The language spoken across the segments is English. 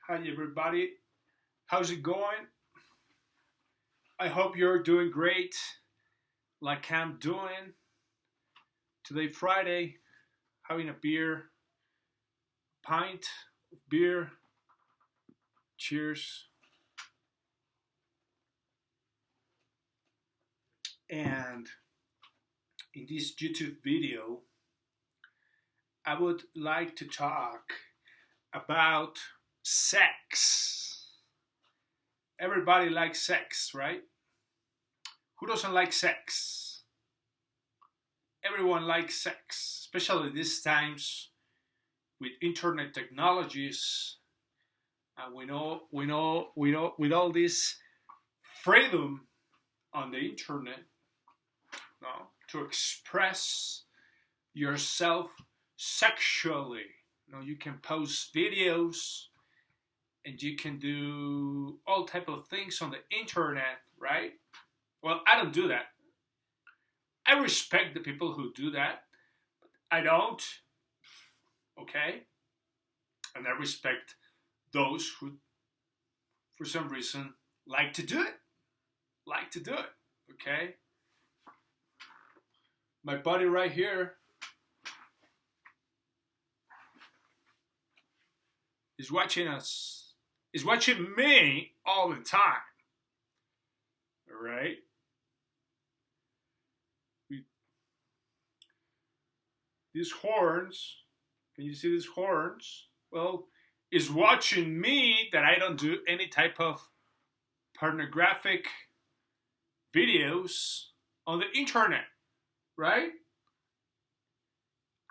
Hi, everybody. How's it going? I hope you're doing great, like I'm doing. Today, Friday, having a beer, pint of beer. Cheers. And in this YouTube video, I would like to talk about sex. Everybody likes sex, right? Who doesn't like sex? Everyone likes sex, especially these times with internet technologies. And we know, with all this freedom on the internet, no, to express yourself sexually. You can post videos and you can do all type of things on the internet, right? Well, I don't do that. I respect the people who do that. I don't, okay? And I respect those who, for some reason, like to do it. Like to do it, okay? My buddy right here is watching us, is watching me all the time, all right? These horns, can you see these horns? Well, is watching me that I don't do any type of pornographic videos on the internet, right?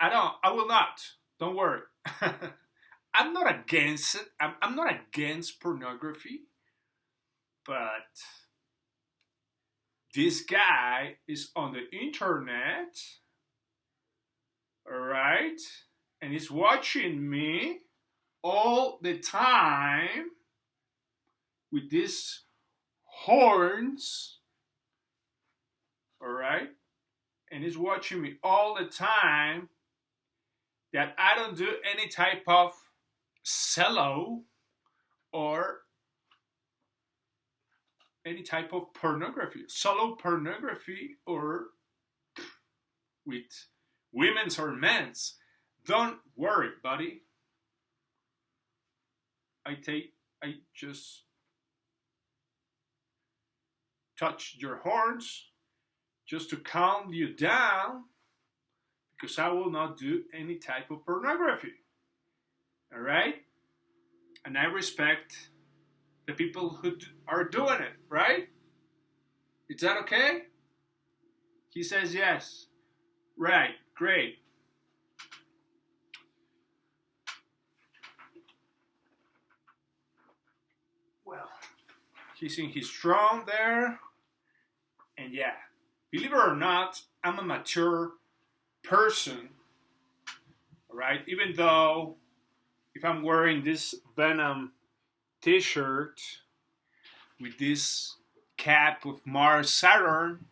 I will not. Don't worry. I'm not against it. I'm not against pornography, but this guy is on the internet, all right? And he's watching me all the time with these horns, all right? And he's watching me all the time that I don't do any type of cello or any type of pornography, solo pornography, or with women's or men's. Don't worry, buddy. I just touch your horns just to calm you down because I will not do any type of pornography. All right? And I respect the people who are doing it, right? Is that okay? He says yes. Right, great. Well, he's in his throne there. And yeah, believe it or not, I'm a mature person. All right? Even though if I'm wearing this Venom t-shirt with this cap of Mars Saturn,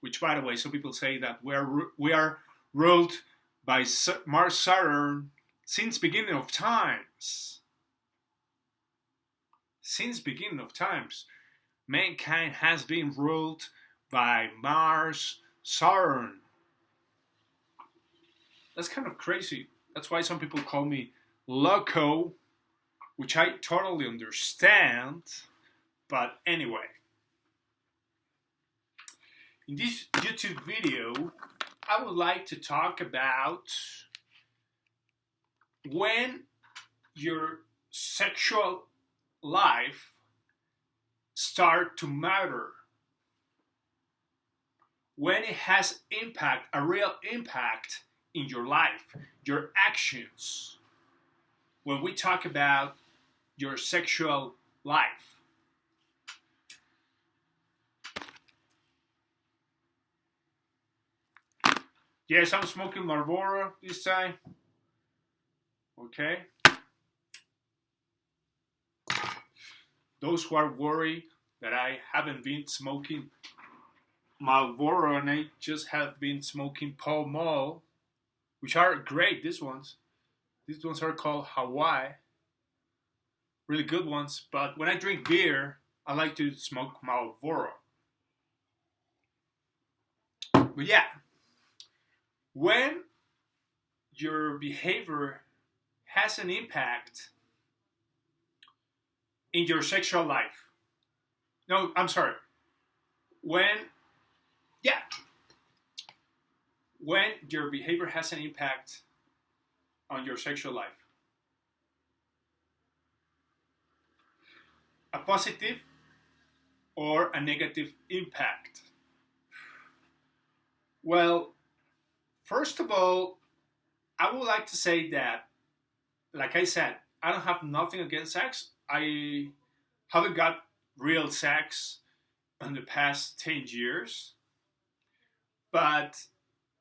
which by the way, some people say that we are ruled by Mars Saturn since beginning of times. Since beginning of times, mankind has been ruled by Mars Saturn. That's kind of crazy. That's why some people call me loco, which I totally understand. But anyway, in this YouTube video, I would like to talk about when your sexual life start to matter, when it has impact, a real impact in your life, your actions, when we talk about your sexual life. Yes, I'm smoking Marlboro this time. Okay. Those who are worried that I haven't been smoking Marlboro and I just have been smoking Pall Mall, which are great. These ones are called Hawaii. really good ones. But when I drink beer, I like to smoke Marlboro. But yeah, when your behavior has an impact in your sexual life. No, I'm sorry. When, yeah, when your behavior has an impact on your sexual life, a positive or a negative impact. Well, first of all, I would like to say that, like I said, I don't have nothing against sex. I haven't got real sex in the past 10 years, but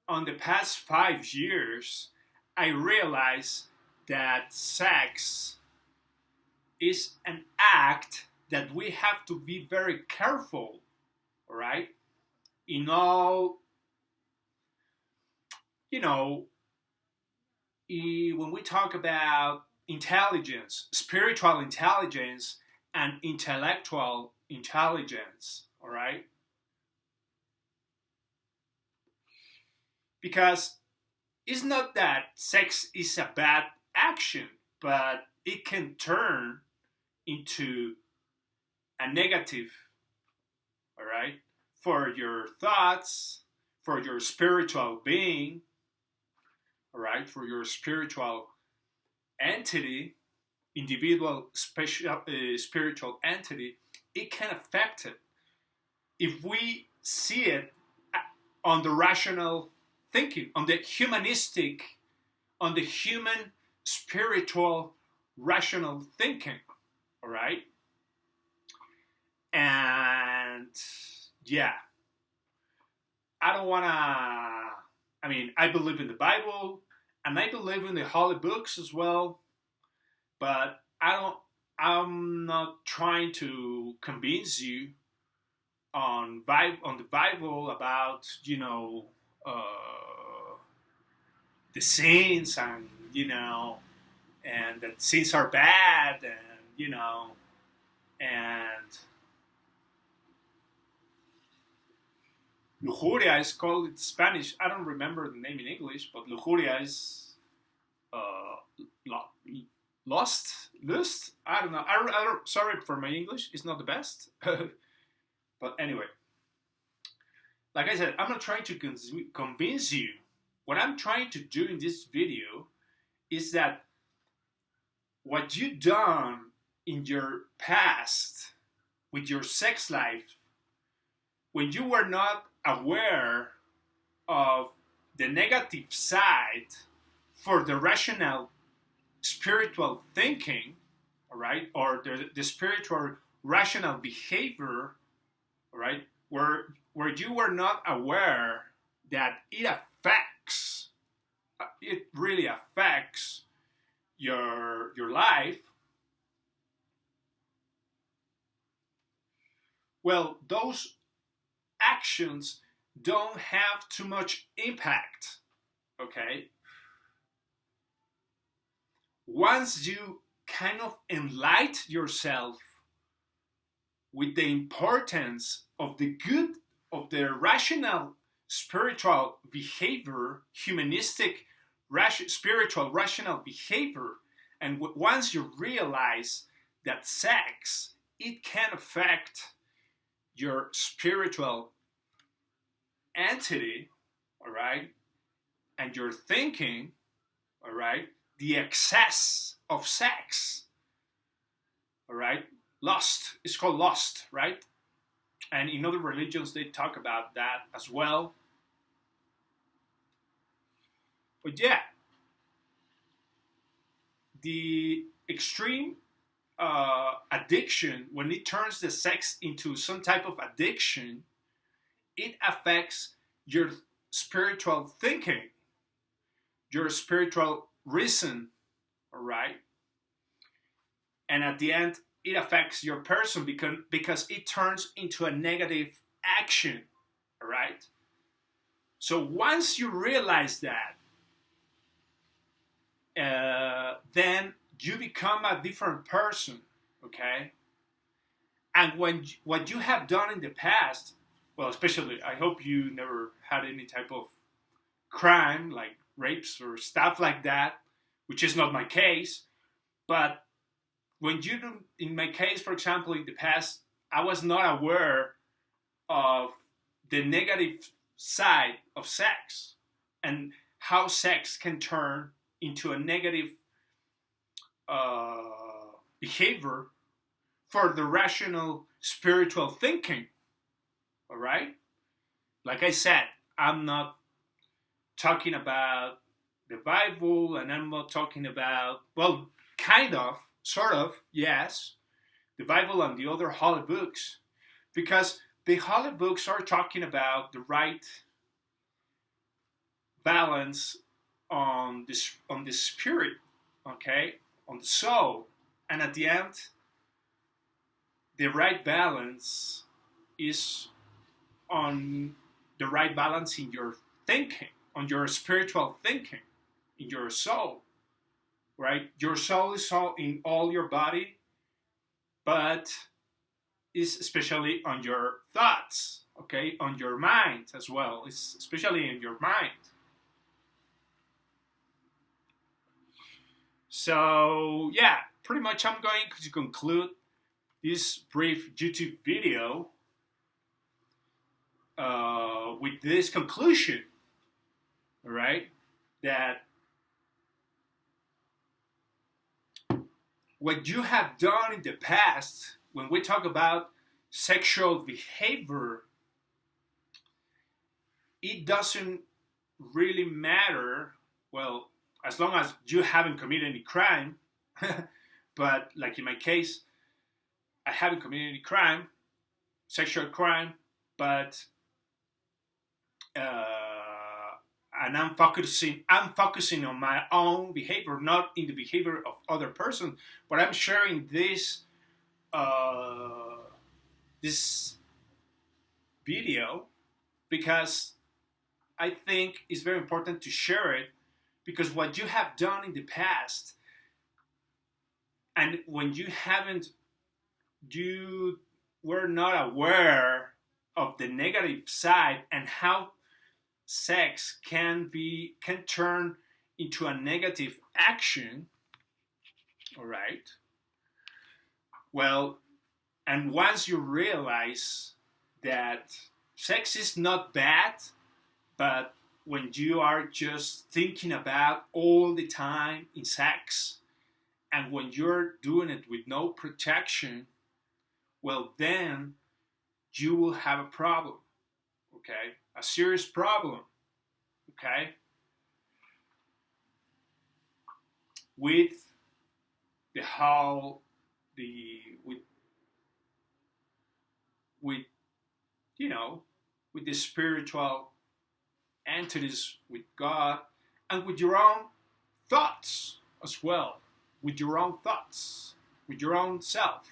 on the past 5 years, I realized that sex is an act that we have to be very careful, all right? In all, you know, when we talk about intelligence, spiritual intelligence, and intellectual intelligence, all right? Because it's not that sex is a bad action, but it can turn into a negative, all right, for your thoughts, for your spiritual being, all right, for your spiritual entity, individual spiritual entity. It can affect it if we see it on the rational thinking, on the humanistic, on the human spiritual rational thinking, all right? And yeah, I don't want to, I mean, I believe in the Bible and I believe in the holy books as well, but I'm not trying to convince you on the Bible about, the sins, and and that sins are bad, and and lujuria is called in Spanish. I don't remember the name in English, but lujuria is uh, lust. I don't know. I don't. Sorry for my English. It's not the best. But anyway, like I said, I'm not trying to convince you. What I'm trying to do in this video is that what you done in your past with your sex life, when you were not aware of the negative side for the rational spiritual thinking, all right, or the spiritual rational behavior, all right, where you were not aware that it really affects your life. Well, those actions don't have too much impact, okay? Once you kind of enlighten yourself with the importance of the good of the rational spiritual behavior, humanistic spiritual rational behavior, and once you realize that sex, it can affect your spiritual entity, all right, and your thinking, all right, the excess of sex, all right, lust, it's called lust, right? And in other religions they talk about that as well. But yeah, the extreme addiction, when it turns the sex into some type of addiction, it affects your spiritual thinking, your spiritual reason, all right? And at the end, it affects your person because it turns into a negative action, all right? So once you realize that, then you become a different person, okay? And what you have done in the past, well, especially, I hope you never had any type of crime like rapes or stuff like that, which is not my case. But when you do, in my case, for example, in the past, I was not aware of the negative side of sex and how sex can turn into a negative uh, behavior for the rational spiritual thinking. All right? Like I said, I'm not talking about the Bible, and I'm not talking about, well, kind of, sort of, yes, the Bible and the other holy books, because the holy books are talking about the right balance on the spirit, okay, on the soul, and at the end, the right balance is on the right balance in your thinking, on your spiritual thinking, in your soul, right? Your soul is all in all your body, but is especially on your thoughts, okay, on your mind as well. It's especially in your mind. So yeah, pretty much I'm going to conclude this brief YouTube video with this conclusion, all right? That what you have done in the past, when we talk about sexual behavior, it doesn't really matter, well, as long as you haven't committed any crime. But like in my case, I haven't committed any crime, sexual crime, but and I'm focusing on my own behavior, not in the behavior of other person. But I'm sharing this video because I think it's very important to share it, because what you have done in the past, and when you were not aware of the negative side and how sex can turn into a negative action, all right? Well, and once you realize that sex is not bad, but when you are just thinking about all the time in sex, and when you're doing it with no protection, well, then you will have a problem, okay? A serious problem, okay? With the whole, with you know, with the spiritual entities, with God, and with your own thoughts as well, with your own thoughts, with your own self,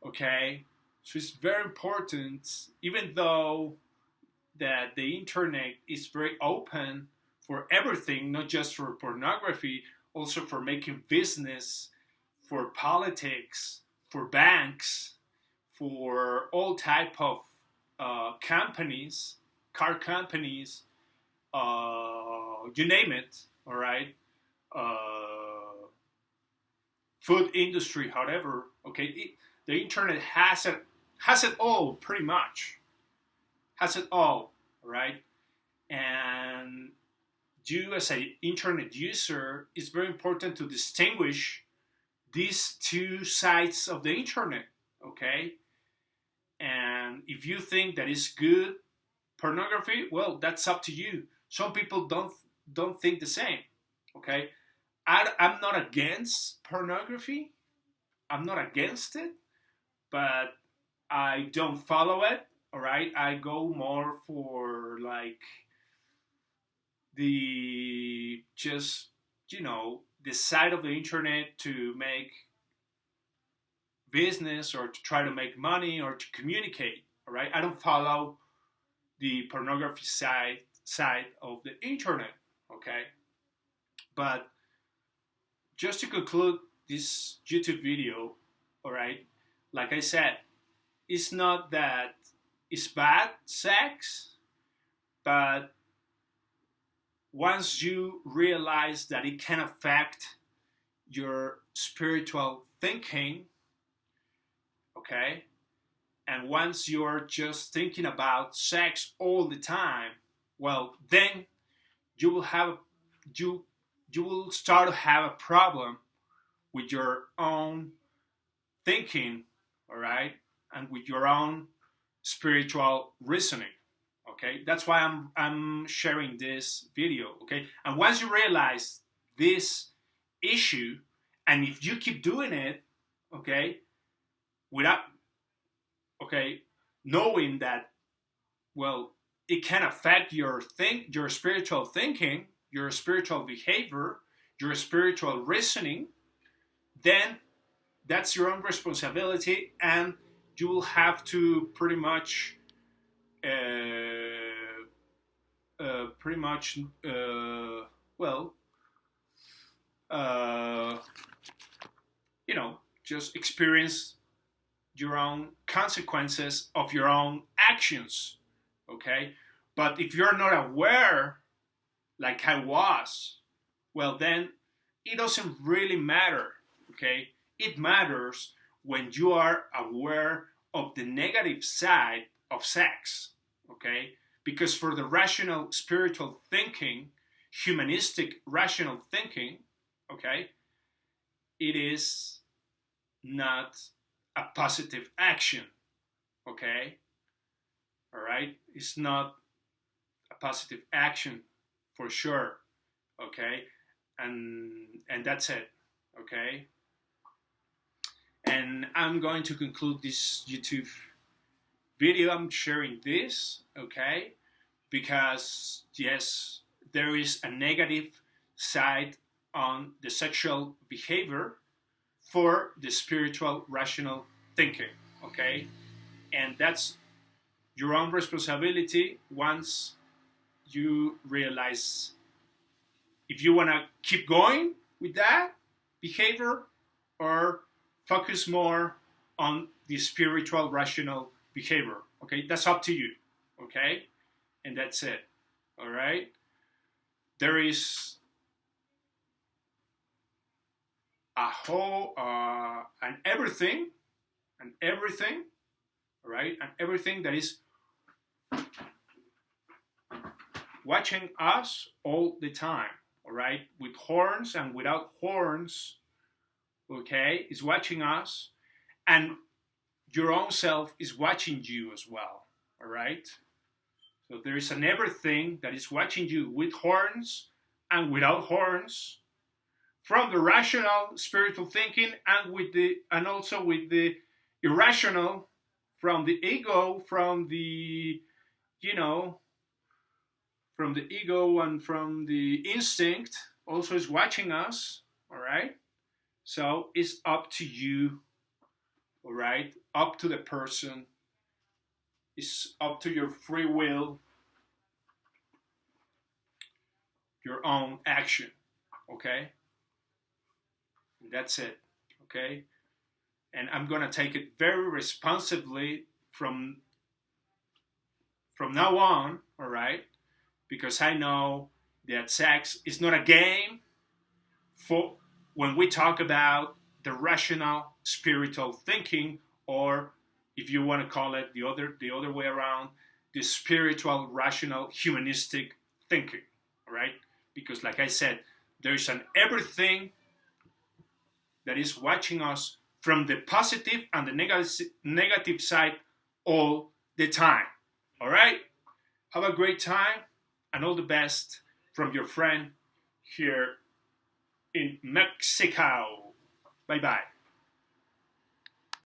okay? So it's very important, even though that the internet is very open for everything, not just for pornography, also for making business, for politics, for banks, for all type of companies, car companies, you name it, all right, food industry, however, okay, the internet has it all, pretty much, has it all right? And you as an internet user, it's very important to distinguish these two sides of the internet, okay? And if you think that is good pornography, well, that's up to you. Some people don't think the same, okay? I'm not against pornography. I'm not against it, but I don't follow it. All right, I go more for like the just the side of the internet to make business or to try to make money or to communicate. All right, I don't follow the pornography side of the internet. Okay, but just to conclude this YouTube video, all right, like I said, it's not that it's bad sex, but once you realize that it can affect your spiritual thinking, okay, and once you're just thinking about sex all the time, well, then you will have you you will start to have a problem with your own thinking, all right, and with your own spiritual reasoning. Okay, that's why I'm sharing this video. Okay, and once you realize this issue, and if you keep doing it, okay, without, okay, knowing that, well, it can affect your spiritual thinking, your spiritual behavior, your spiritual reasoning, then that's your own responsibility, and you will have to pretty much, well, uh, just experience your own consequences of your own actions. Okay, but if you're not aware, like I was, well, then it doesn't really matter. Okay, it matters when you are aware of the negative side of sex. Okay, because for the rational spiritual thinking, humanistic rational thinking, okay, it is not a positive action. Okay, all right, it's not a positive action for sure. Okay, and that's it. Okay, and I'm going to conclude this YouTube video. I'm sharing this, okay, because yes, there is a negative side on the sexual behavior for the spiritual rational thinking, okay, and that's your own responsibility once you realize if you want to keep going with that behavior or focus more on the spiritual rational behavior. Okay, that's up to you. Okay, and that's it. All right, there is a whole and everything, all right, and everything that is watching us all the time, all right, with horns and without horns, okay, is watching us, and your own self is watching you as well, all right. So there is an everything that is watching you with horns and without horns, from the rational spiritual thinking and also with the irrational, from the ego, from the, from the ego and from the instinct, also is watching us, all right. So it's up to you, all right, up to the person, it's up to your free will, your own action, okay, and that's it, okay. And I'm gonna take it very responsibly from now on, all right, because I know that sex is not a game. For when we talk about the rational spiritual thinking, or if you want to call it the other way around, the spiritual rational humanistic thinking, all right, because like I said, there's an everything that is watching us from the positive and the negative side all the time. All right? Have a great time and all the best from your friend here in Mexico. Bye bye.